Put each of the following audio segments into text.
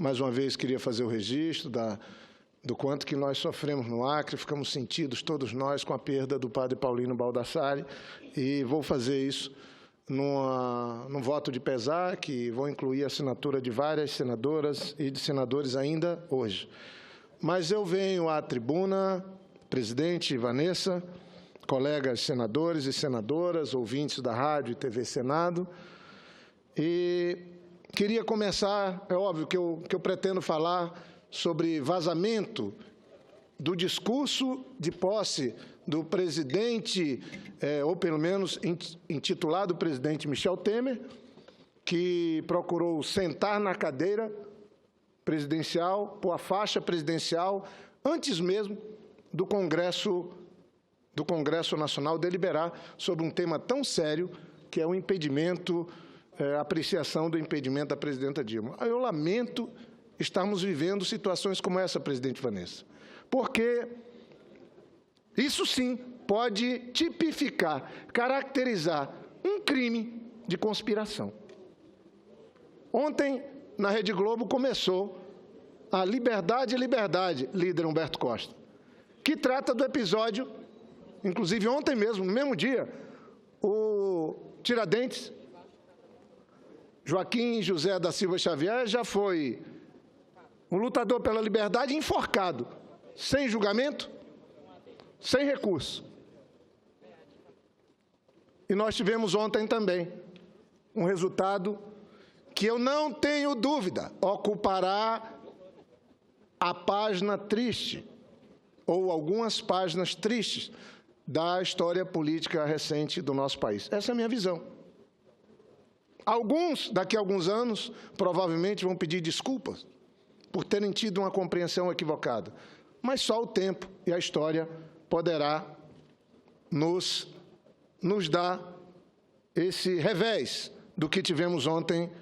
mais uma vez queria fazer o registro do quanto que nós sofremos no Acre, ficamos sentidos todos nós com a perda do padre Paulino Baldassarri, e vou fazer isso num voto de pesar, que vou incluir a assinatura de várias senadoras e de senadores ainda hoje. Mas eu venho à tribuna, presidente Vanessa, colegas senadores e senadoras, ouvintes da Rádio e TV Senado, e queria começar, é óbvio que eu pretendo falar sobre vazamento do discurso de posse do presidente, ou pelo menos intitulado presidente Michel Temer, que procurou sentar na cadeira presidencial, pôr a faixa presidencial, antes mesmo do Congresso Nacional deliberar sobre um tema tão sério, que é o impedimento, a apreciação do impedimento da presidenta Dilma. Eu lamento estarmos vivendo situações como essa, presidente Vanessa, porque isso sim pode tipificar, caracterizar um crime de conspiração. Ontem, na Rede Globo, começou a Liberdade, líder Humberto Costa, que trata do episódio, inclusive ontem mesmo, no mesmo dia, o Tiradentes, Joaquim José da Silva Xavier, já foi um lutador pela liberdade enforcado, sem julgamento, sem recurso. E nós tivemos ontem também um resultado que eu não tenho dúvida ocupará a página triste, ou algumas páginas tristes, da história política recente do nosso país. Essa é a minha visão. Alguns, daqui a alguns anos, provavelmente vão pedir desculpas por terem tido uma compreensão equivocada. Mas só o tempo e a história poderá nos dar esse revés do que tivemos ontem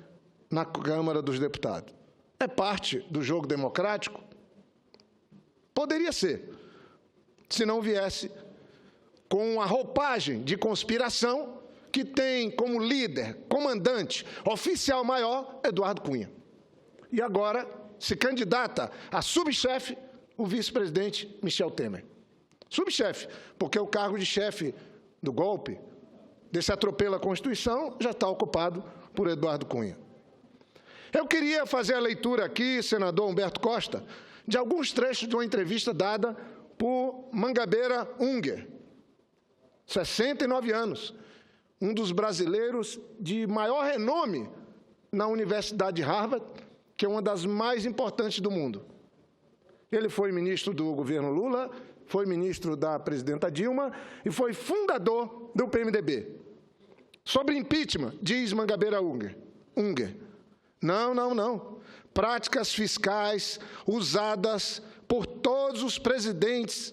na Câmara dos Deputados. É parte do jogo democrático? Poderia ser, se não viesse com a roupagem de conspiração que tem como líder, comandante, oficial maior, Eduardo Cunha. E agora se candidata a subchefe o vice-presidente Michel Temer. Subchefe, porque o cargo de chefe do golpe, desse atropelo à Constituição, já está ocupado por Eduardo Cunha. Eu queria fazer a leitura aqui, senador Humberto Costa, de alguns trechos de uma entrevista dada por Mangabeira Unger, 69 anos, um dos brasileiros de maior renome na Universidade de Harvard, que é uma das mais importantes do mundo. Ele foi ministro do governo Lula, foi ministro da presidenta Dilma e foi fundador do PMDB. Sobre impeachment, diz Mangabeira Unger. Não. Práticas fiscais usadas por todos os presidentes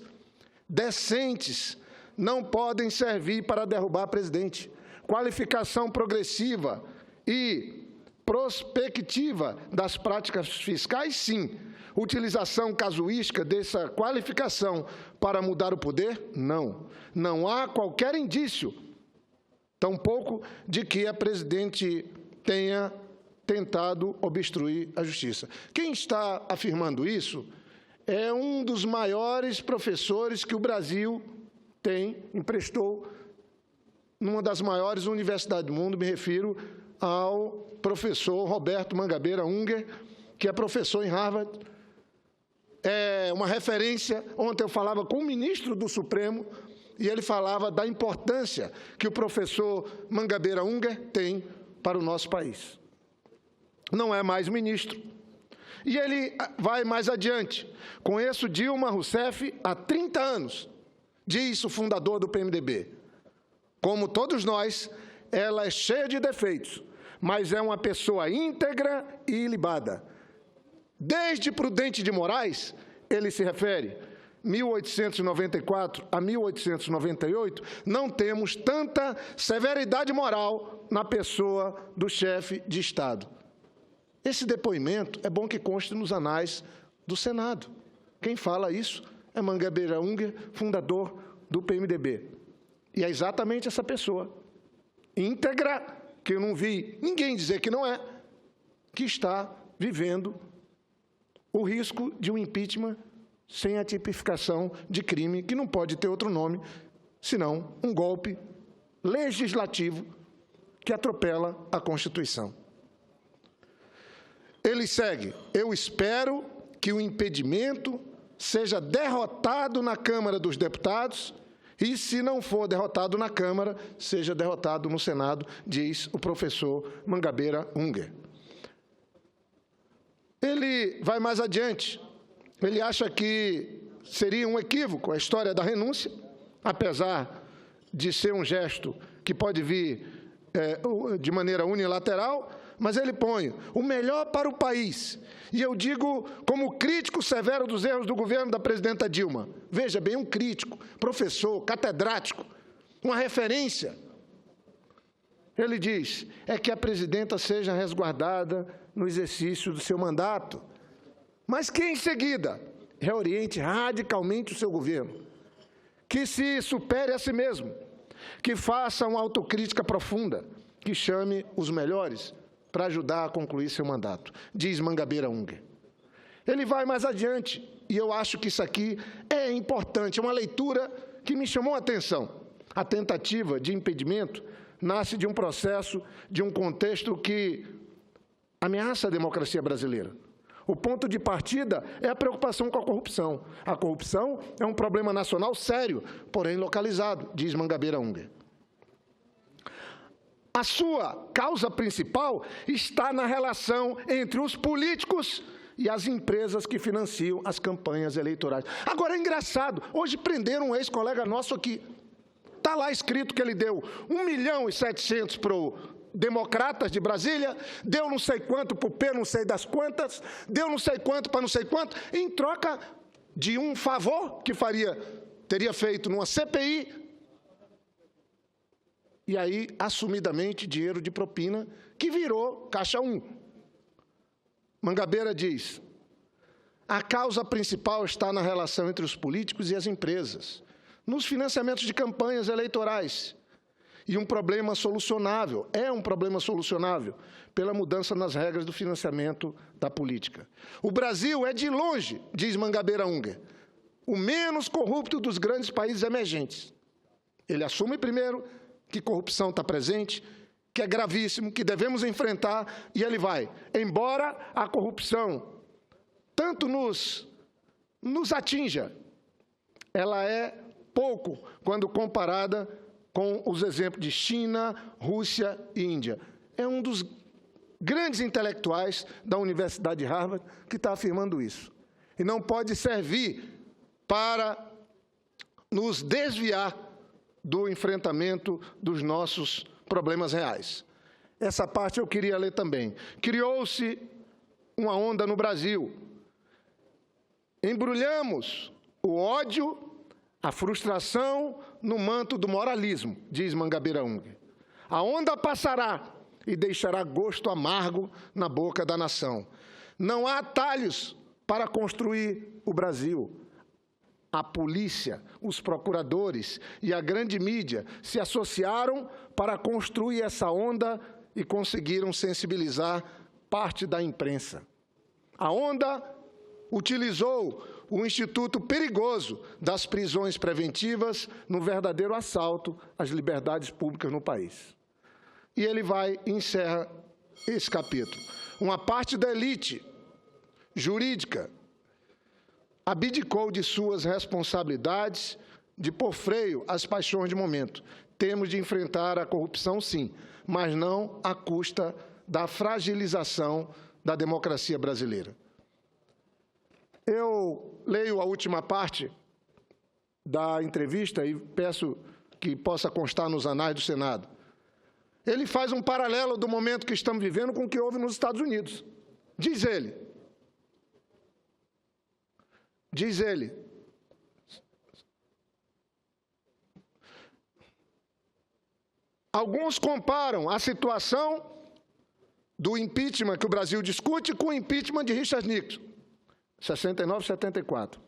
decentes não podem servir para derrubar presidente. Qualificação progressiva e prospectiva das práticas fiscais, sim. Utilização casuística dessa qualificação para mudar o poder? Não. Não há qualquer indício, tampouco, de que a presidente tenha tentado obstruir a justiça. Quem está afirmando isso é um dos maiores professores que o Brasil emprestou numa das maiores universidades do mundo, me refiro ao professor Roberto Mangabeira Unger, que é professor em Harvard, é uma referência. Ontem eu falava com o ministro do Supremo e ele falava da importância que o professor Mangabeira Unger tem para o nosso país. Não é mais ministro. E ele vai mais adiante. Conheço Dilma Rousseff há 30 anos, diz o fundador do PMDB. Como todos nós, ela é cheia de defeitos, mas é uma pessoa íntegra e ilibada. Desde Prudente de Moraes, ele se refere, 1894 a 1898, não temos tanta severidade moral na pessoa do chefe de Estado. Esse depoimento é bom que conste nos anais do Senado. Quem fala isso é Mangabeira Unger, fundador do PMDB. E é exatamente essa pessoa, íntegra, que eu não vi ninguém dizer que não é, que está vivendo o risco de um impeachment sem a tipificação de crime, que não pode ter outro nome, senão um golpe legislativo que atropela a Constituição. Ele segue: eu espero que o impedimento seja derrotado na Câmara dos Deputados e, se não for derrotado na Câmara, seja derrotado no Senado, diz o professor Mangabeira Unger. Ele vai mais adiante. Ele acha que seria um equívoco a história da renúncia, apesar de ser um gesto que pode vir de maneira unilateral, mas ele põe o melhor para o país. E eu digo como crítico severo dos erros do governo da presidenta Dilma. Veja bem, um crítico, professor, catedrático, uma referência. Ele diz, é que a presidenta seja resguardada no exercício do seu mandato, mas que, em seguida, reoriente radicalmente o seu governo, que se supere a si mesmo, que faça uma autocrítica profunda, que chame os melhores para ajudar a concluir seu mandato, diz Mangabeira Unger. Ele vai mais adiante, e eu acho que isso aqui é importante, é uma leitura que me chamou a atenção. A tentativa de impedimento nasce de um processo, de um contexto que ameaça a democracia brasileira. O ponto de partida é a preocupação com a corrupção. A corrupção é um problema nacional sério, porém localizado, diz Mangabeira Unger. A sua causa principal está na relação entre os políticos e as empresas que financiam as campanhas eleitorais. Agora, é engraçado, hoje prenderam um ex-colega nosso aqui. Está lá escrito que ele deu 1.700.000 para o Democratas de Brasília, deu não sei quanto para o P não sei das quantas, deu não sei quanto para não sei quanto, em troca de um favor que teria feito numa CPI, e aí, assumidamente, dinheiro de propina, que virou Caixa 1. Mangabeira diz, a causa principal está na relação entre os políticos e as empresas, nos financiamentos de campanhas eleitorais, e um problema solucionável, é um problema solucionável, pela mudança nas regras do financiamento da política. O Brasil é, de longe, diz Mangabeira Unger, o menos corrupto dos grandes países emergentes. Ele assume primeiro que corrupção está presente, que é gravíssimo, que devemos enfrentar, e ele vai. Embora a corrupção tanto nos atinja, ela é pouco quando comparada com os exemplos de China, Rússia e Índia. É um dos grandes intelectuais da Universidade de Harvard que está afirmando isso. E não pode servir para nos desviar do enfrentamento dos nossos problemas reais. Essa parte eu queria ler também. Criou-se uma onda no Brasil. Embrulhamos o ódio, a frustração no manto do moralismo, diz Mangabeira Unger. A onda passará e deixará gosto amargo na boca da nação. Não há atalhos para construir o Brasil. A polícia, os procuradores e a grande mídia se associaram para construir essa onda e conseguiram sensibilizar parte da imprensa. A onda utilizou o instituto perigoso das prisões preventivas no verdadeiro assalto às liberdades públicas no país. E ele vai e encerra esse capítulo. Uma parte da elite jurídica abdicou de suas responsabilidades de pôr freio às paixões de momento. Temos de enfrentar a corrupção, sim, mas não à custa da fragilização da democracia brasileira. Eu leio a última parte da entrevista e peço que possa constar nos anais do Senado. Ele faz um paralelo do momento que estamos vivendo com o que houve nos Estados Unidos. Diz ele, alguns comparam a situação do impeachment que o Brasil discute com o impeachment de Richard Nixon, 69, 74.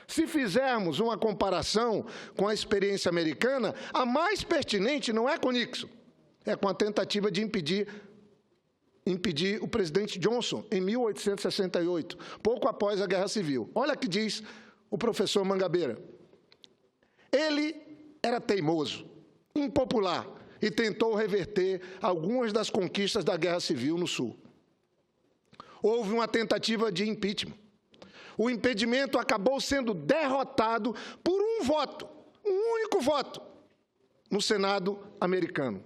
Se fizermos uma comparação com a experiência americana, a mais pertinente não é com Nixon, é com a tentativa de impedir impedir o presidente Johnson em 1868, pouco após a Guerra Civil. Olha o que diz o professor Mangabeira. Ele era teimoso, impopular e tentou reverter algumas das conquistas da Guerra Civil no Sul. Houve uma tentativa de impeachment. O impedimento acabou sendo derrotado por um voto, um único voto, no Senado americano.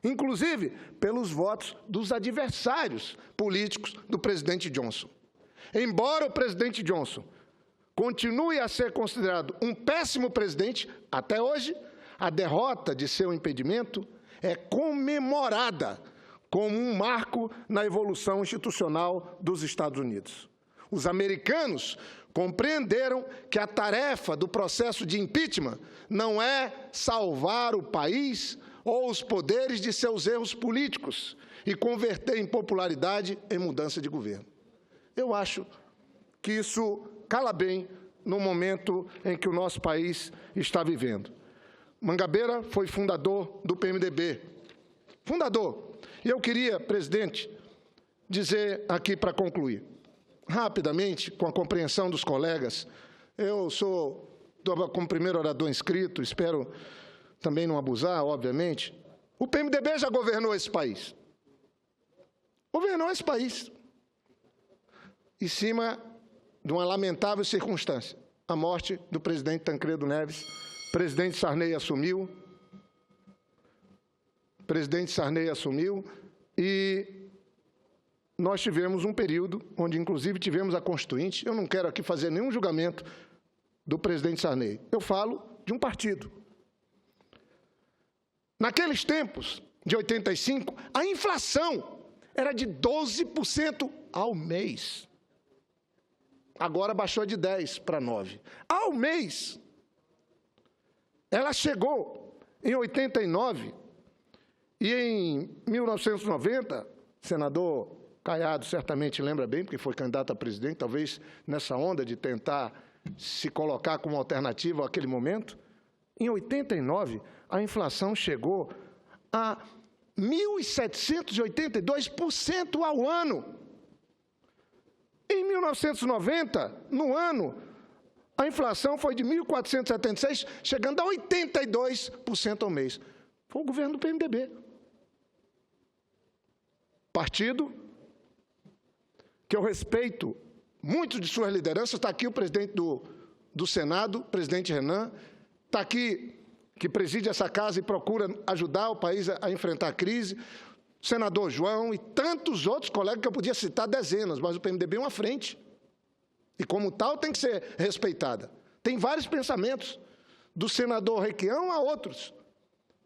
Inclusive pelos votos dos adversários políticos do presidente Johnson. Embora o presidente Johnson continue a ser considerado um péssimo presidente, até hoje, a derrota de seu impedimento é comemorada como um marco na evolução institucional dos Estados Unidos. Os americanos compreenderam que a tarefa do processo de impeachment não é salvar o país ou os poderes de seus erros políticos e converter impopularidade em mudança de governo. Eu acho que isso cala bem no momento em que o nosso país está vivendo. Mangabeira foi fundador do PMDB. Fundador. E eu queria, presidente, dizer aqui para concluir, rapidamente, com a compreensão dos colegas, eu sou como primeiro orador inscrito, espero também não abusar, obviamente. O PMDB já governou esse país. Governou esse país. Em cima de uma lamentável circunstância, a morte do presidente Tancredo Neves. O presidente Sarney assumiu e nós tivemos um período onde, inclusive, tivemos a Constituinte. Eu não quero aqui fazer nenhum julgamento do presidente Sarney. Eu falo de um partido. Naqueles tempos, de 85, a inflação era de 12% ao mês. Agora baixou de 10 para 9. Ao mês. Ela chegou em 89 e em 1990, senador Caiado certamente lembra bem, porque foi candidato a presidente, talvez nessa onda de tentar se colocar como alternativa àquele momento. Em 89, a inflação chegou a 1.782% ao ano. Em 1990, no ano, a inflação foi de 1.476, chegando a 82% ao mês. Foi o governo do PMDB. Partido que eu respeito muito de suas lideranças. Está aqui o presidente do Senado, o presidente Renan, está aqui, que preside essa casa e procura ajudar o país a enfrentar a crise, o senador João e tantos outros colegas que eu podia citar dezenas, mas o PMDB é uma frente. E, como tal, tem que ser respeitada. Tem vários pensamentos, do senador Requião a outros.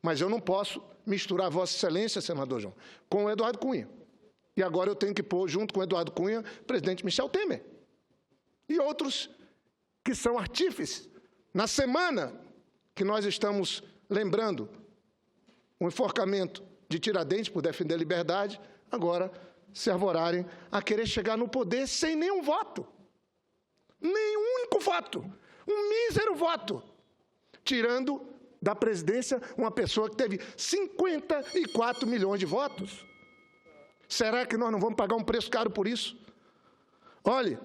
Mas eu não posso misturar Vossa Excelência, senador João, com o Eduardo Cunha. E agora eu tenho que pôr, junto com o Eduardo Cunha, o presidente Michel Temer. E outros que são artífices. Na semana que nós estamos lembrando o enforcamento de Tiradentes por defender a liberdade, agora se arvorarem a querer chegar no poder sem nenhum voto. Nenhum único voto. Um mísero voto. Tirando da presidência uma pessoa que teve 54 milhões de votos. Será que nós não vamos pagar um preço caro por isso? Olhe,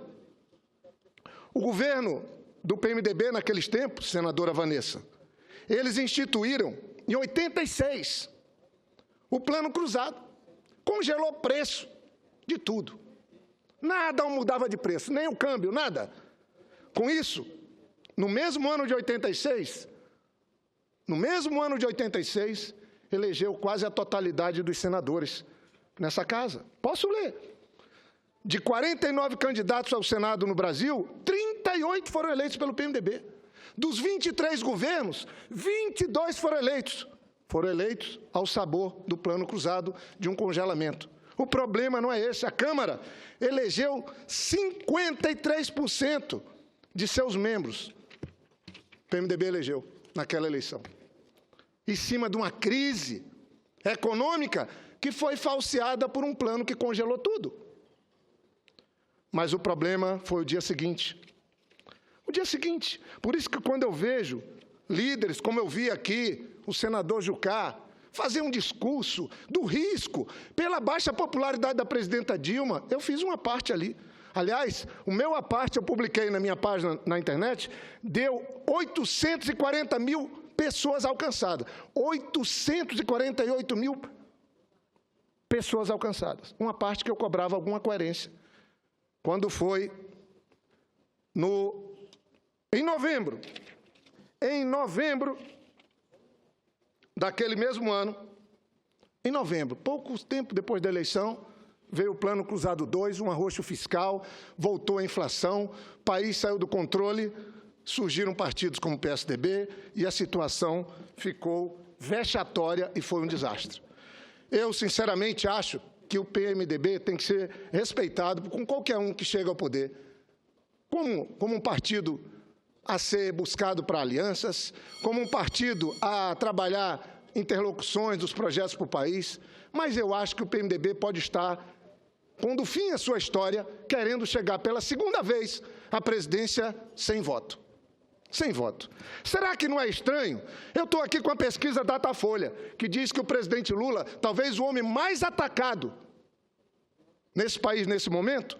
o governo do PMDB naqueles tempos, senadora Vanessa, eles instituíram, em 86, o Plano Cruzado. Congelou preço de tudo. Nada mudava de preço, nem o câmbio, nada. Com isso, no mesmo ano de 86, elegeu quase a totalidade dos senadores nessa casa. Posso ler. De 49 candidatos ao Senado no Brasil, 38 foram eleitos pelo PMDB. Dos 23 governos, 22 foram eleitos. Foram eleitos ao sabor do Plano Cruzado de um congelamento. O problema não é esse. A Câmara elegeu 53% de seus membros. O PMDB elegeu naquela eleição. Em cima de uma crise econômica que foi falseada por um plano que congelou tudo. Mas o problema foi o dia seguinte. O dia seguinte. Por isso que quando eu vejo líderes, como eu vi aqui, o senador Jucá, fazer um discurso do risco pela baixa popularidade da presidenta Dilma. Eu fiz uma parte ali. Aliás, o meu à parte, eu publiquei na minha página na internet, deu 840 mil pessoas alcançadas. 848 mil pessoas alcançadas. Uma parte que eu cobrava alguma coerência. Quando foi em novembro daquele mesmo ano, em novembro, pouco tempo depois da eleição, veio o Plano Cruzado 2, um arroxo fiscal, voltou a inflação, o país saiu do controle, surgiram partidos como o PSDB e a situação ficou vexatória e foi um desastre. Eu, sinceramente, acho que o PMDB tem que ser respeitado com qualquer um que chega ao poder, como um partido a ser buscado para alianças, como um partido a trabalhar interlocuções dos projetos para o país, mas eu acho que o PMDB pode estar, pondo fim à sua história, querendo chegar pela segunda vez à presidência sem voto. Sem voto. Será que não é estranho? Eu estou aqui com a pesquisa Datafolha, que diz que o presidente Lula, talvez o homem mais atacado nesse país nesse momento,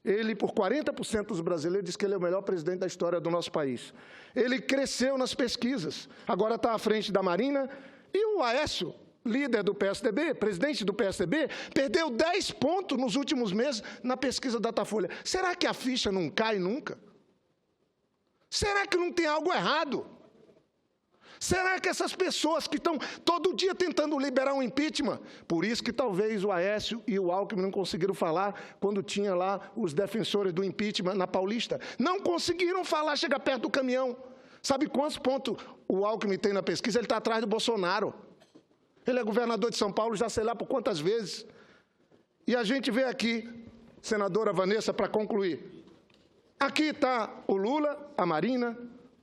ele, por 40% dos brasileiros, diz que ele é o melhor presidente da história do nosso país. Ele cresceu nas pesquisas, agora está à frente da Marina, e o Aécio, líder do PSDB, presidente do PSDB, perdeu 10 pontos nos últimos meses na pesquisa Datafolha. Será que a ficha não cai nunca? Será que não tem algo errado? Será que essas pessoas que estão todo dia tentando liberar um impeachment, por isso que talvez o Aécio e o Alckmin não conseguiram falar quando tinha lá os defensores do impeachment na Paulista, não conseguiram falar, chegar perto do caminhão. Sabe quantos pontos o Alckmin tem na pesquisa? Ele está atrás do Bolsonaro. Ele é governador de São Paulo já sei lá por quantas vezes. E a gente vê aqui, senadora Vanessa, para concluir. Aqui está o Lula, a Marina,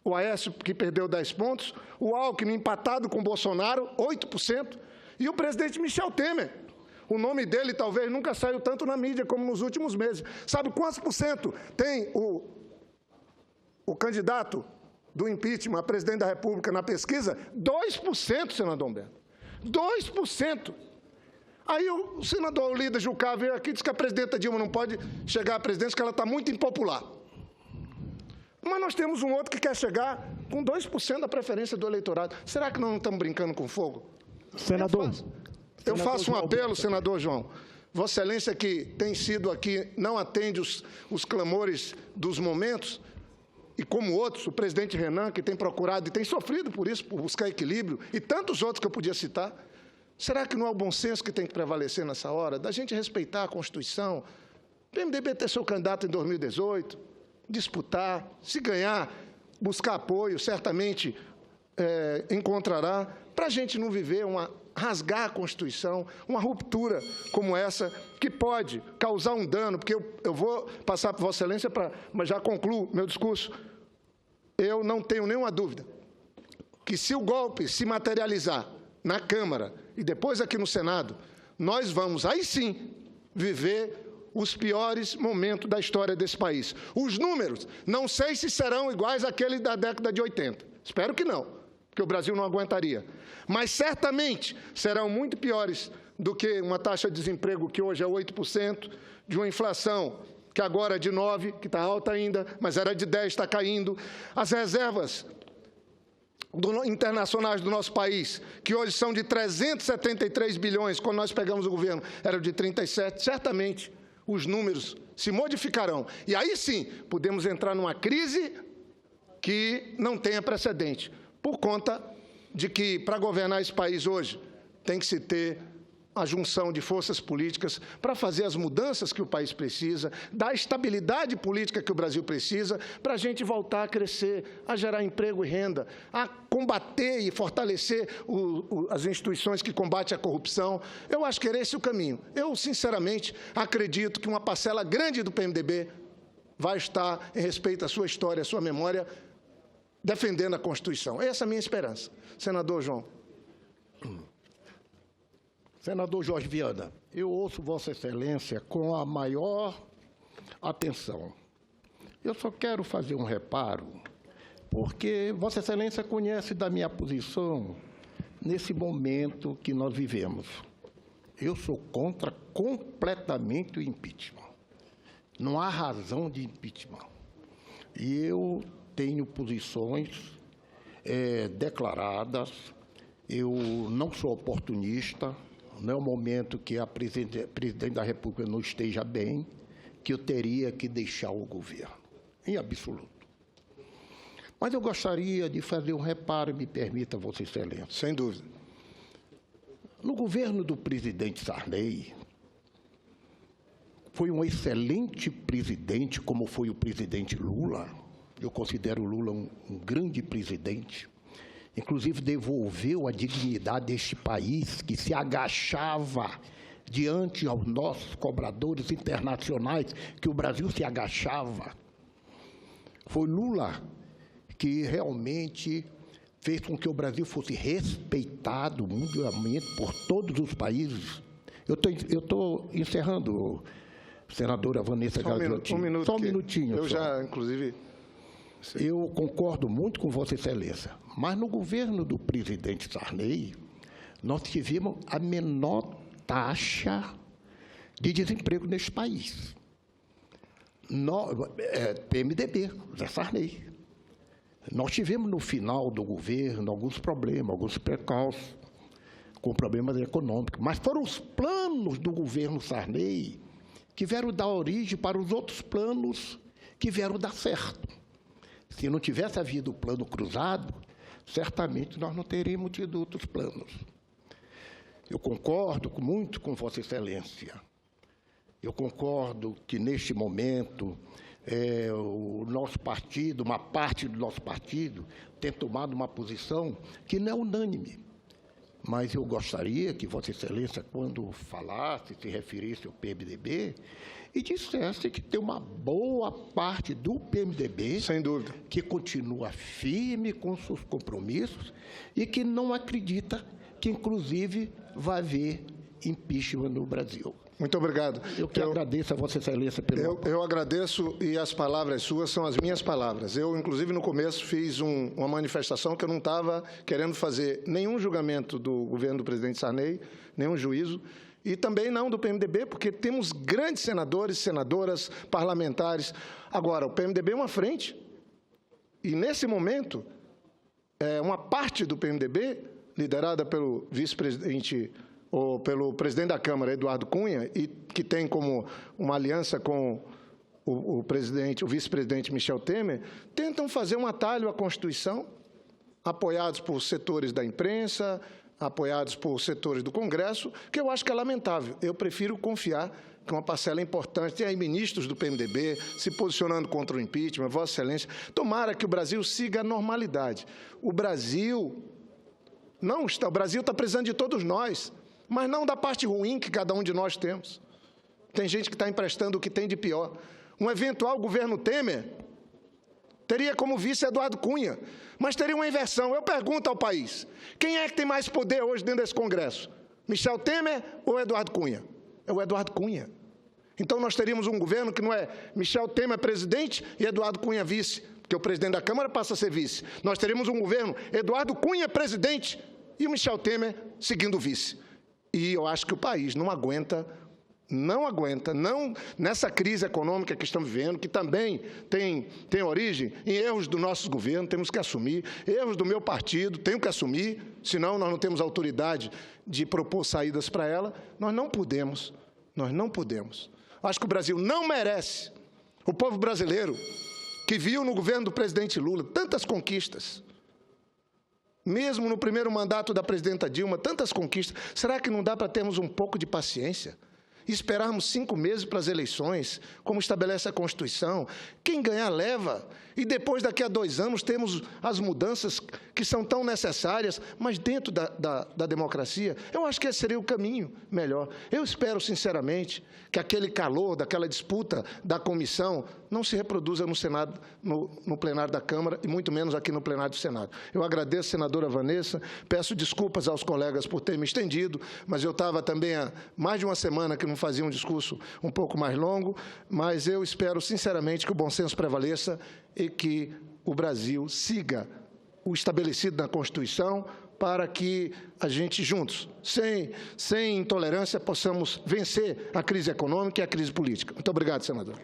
o Aécio, que perdeu 10 pontos, o Alckmin empatado com o Bolsonaro, 8%, e o presidente Michel Temer. O nome dele talvez nunca saiu tanto na mídia como nos últimos meses. Sabe quantos por cento tem o candidato do impeachment a presidente da República na pesquisa? 2%, senador Humberto. 2%. Aí o senador líder Jucá veio aqui e disse que a presidenta Dilma não pode chegar à presidência porque ela está muito impopular. Mas nós temos um outro que quer chegar com 2% da preferência do eleitorado. Será que nós não estamos brincando com fogo? Senador. Eu faço um apelo, senador João. Vossa Excelência, que tem sido aqui, não atende os clamores dos momentos, e como outros, o presidente Renan, que tem procurado e tem sofrido por isso, por buscar equilíbrio, e tantos outros que eu podia citar, será que não é o bom senso que tem que prevalecer nessa hora? Da gente respeitar a Constituição, o PMDB ter seu candidato em 2018, disputar, se ganhar, buscar apoio, certamente encontrará, para a gente não viver rasgar a Constituição, uma ruptura como essa, que pode causar um dano, porque eu vou passar para Vossa Excelência, mas já concluo meu discurso. Eu não tenho nenhuma dúvida que, se o golpe se materializar na Câmara e depois aqui no Senado, nós vamos, aí sim, viver os piores momentos da história desse país. Os números, não sei se serão iguais àqueles da década de 80. Espero que não, porque o Brasil não aguentaria. Mas, certamente, serão muito piores do que uma taxa de desemprego que hoje é 8%, de uma inflação que agora é de 9%, que está alta ainda, mas era de 10%, está caindo. As reservas internacionais do nosso país, que hoje são de 373 bilhões, quando nós pegamos o governo, eram de 37, certamente os números se modificarão. E aí sim, podemos entrar numa crise que não tenha precedente, por conta de que, para governar esse país hoje, tem que se ter a junção de forças políticas para fazer as mudanças que o país precisa, dar a estabilidade política que o Brasil precisa, para a gente voltar a crescer, a gerar emprego e renda, a combater e fortalecer as instituições que combatem a corrupção. Eu acho que era esse o caminho. Eu, sinceramente, acredito que uma parcela grande do PMDB vai estar, em respeito à sua história, à sua memória, defendendo a Constituição. Essa é a minha esperança. Senador João. Senador Jorge Viana, eu ouço Vossa Excelência com a maior atenção. Eu só quero fazer um reparo, porque Vossa Excelência conhece da minha posição nesse momento que nós vivemos. Eu sou contra completamente o impeachment. Não há razão de impeachment. E eu tenho posições declaradas, eu não sou oportunista, não é o momento que a presidente da República não esteja bem, que eu teria que deixar o governo, em absoluto. Mas eu gostaria de fazer um reparo, me permita, Vossa Excelência. Sem dúvida. No governo do presidente Sarney, foi um excelente presidente, como foi o presidente Lula. Eu considero o Lula um grande presidente. Inclusive, devolveu a dignidade deste país, que se agachava diante aos nossos cobradores internacionais, que o Brasil se agachava. Foi Lula que realmente fez com que o Brasil fosse respeitado mundialmente por todos os países. Eu estou encerrando, senadora Vanessa Gaziotti. Só um minutinho. Eu já, inclusive... Eu concordo muito com Vossa Excelência, mas no governo do presidente Sarney, nós tivemos a menor taxa de desemprego neste país. PMDB, Zé Sarney. Nós tivemos, no final do governo, alguns problemas, alguns percalços, com problemas econômicos, mas foram os planos do governo Sarney que vieram dar origem para os outros planos que vieram dar certo. Se não tivesse havido o plano cruzado, certamente nós não teríamos tido outros planos. Eu concordo muito com Vossa Excelência. Eu concordo que, neste momento, o nosso partido, uma parte do nosso partido, tem tomado uma posição que não é unânime. Mas eu gostaria que Vossa Excelência, quando falasse, se referisse ao PMDB, e dissesse que tem uma boa parte do PMDB, sem dúvida, que continua firme com seus compromissos e que não acredita que, inclusive, vai haver impeachment no Brasil. Muito obrigado. Eu agradeço a Vossa Excelência pelo... Eu agradeço, e as palavras suas são as minhas palavras. Eu, inclusive, no começo, fiz uma manifestação que eu não estava querendo fazer nenhum julgamento do governo do presidente Sarney, nenhum juízo, e também não do PMDB, porque temos grandes senadores, senadoras, parlamentares. Agora, o PMDB é uma frente, e, nesse momento, uma parte do PMDB, liderada pelo vice-presidente ou pelo presidente da Câmara, Eduardo Cunha, e que tem como uma aliança com o vice-presidente Michel Temer, tentam fazer um atalho à Constituição, apoiados por setores da imprensa, apoiados por setores do Congresso, que eu acho que é lamentável. Eu prefiro confiar que uma parcela importante, tem aí ministros do PMDB se posicionando contra o impeachment, Vossa Excelência, tomara que o Brasil siga a normalidade. O Brasil está precisando de todos nós, mas não da parte ruim que cada um de nós temos. Tem gente que está emprestando o que tem de pior. Um eventual governo Temer teria como vice Eduardo Cunha, mas teria uma inversão. Eu pergunto ao país, quem é que tem mais poder hoje dentro desse Congresso? Michel Temer ou Eduardo Cunha? É o Eduardo Cunha. Então, nós teríamos um governo que não é Michel Temer presidente e Eduardo Cunha vice, porque o presidente da Câmara passa a ser vice. Nós teríamos um governo Eduardo Cunha presidente e o Michel Temer seguindo vice. E eu acho que o país não aguenta, nessa crise econômica que estamos vivendo, que também tem origem em erros do nosso governo, temos que assumir, erros do meu partido, tenho que assumir, senão nós não temos autoridade de propor saídas para ela. Nós não podemos. Acho que o Brasil não merece, o povo brasileiro, que viu no governo do presidente Lula tantas conquistas, mesmo no primeiro mandato da presidenta Dilma, tantas conquistas. Será que não dá para termos um pouco de paciência? E esperarmos 5 meses para as eleições, como estabelece a Constituição? Quem ganhar, leva. E depois, daqui a 2 anos, temos as mudanças que são tão necessárias, mas dentro da democracia, eu acho que esse seria o caminho melhor. Eu espero, sinceramente, que aquele calor daquela disputa da comissão não se reproduza no Senado, no plenário da Câmara, e muito menos aqui no plenário do Senado. Eu agradeço, senadora Vanessa, peço desculpas aos colegas por ter me estendido, mas eu estava também há mais de uma semana que não fazia um discurso um pouco mais longo, mas eu espero, sinceramente, que o bom senso prevaleça e que o Brasil siga o estabelecido na Constituição, para que a gente, juntos, sem intolerância, possamos vencer a crise econômica e a crise política. Muito obrigado, senador.